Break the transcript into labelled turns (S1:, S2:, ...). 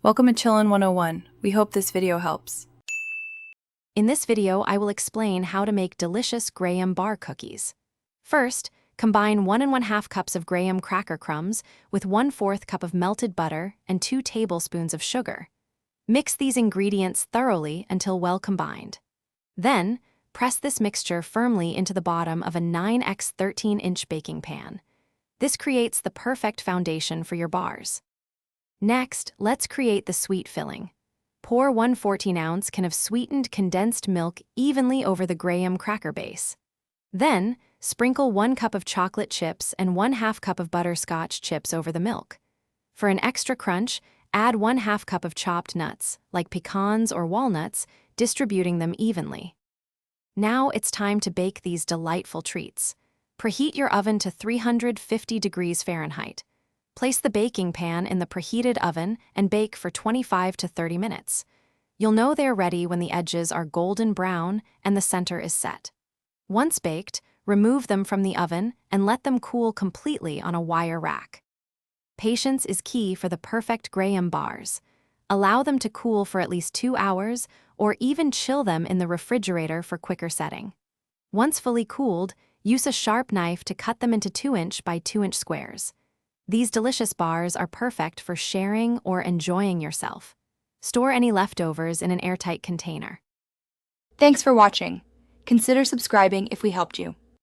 S1: Welcome to Chillin' 101. We hope this video helps.
S2: In this video, I will explain how to make delicious graham bar cookies. First, combine 1 1/2 cups of graham cracker crumbs with 1/4 cup of melted butter and 2 tablespoons of sugar. Mix these ingredients thoroughly until well combined. Then, press this mixture firmly into the bottom of a 9x 13-inch baking pan. This creates the perfect foundation for your bars. Next, let's create the sweet filling. Pour 1 14-ounce can of sweetened condensed milk evenly over the graham cracker base. Then, sprinkle 1 cup of chocolate chips and 1/2 cup of butterscotch chips over the milk. For an extra crunch, add 1/2 cup of chopped nuts, like pecans or walnuts, distributing them evenly. Now it's time to bake these delightful treats. Preheat your oven to 350 degrees Fahrenheit. Place the baking pan in the preheated oven and bake for 25 to 30 minutes. You'll know they're ready when the edges are golden brown and the center is set. Once baked, remove them from the oven and let them cool completely on a wire rack. Patience is key for the perfect graham bars. Allow them to cool for at least 2 hours or even chill them in the refrigerator for quicker setting. Once fully cooled, use a sharp knife to cut them into 2-inch by 2-inch squares. These delicious bars are perfect for sharing or enjoying yourself. Store any leftovers in an airtight container.
S3: Thanks for watching. Consider subscribing if we helped you.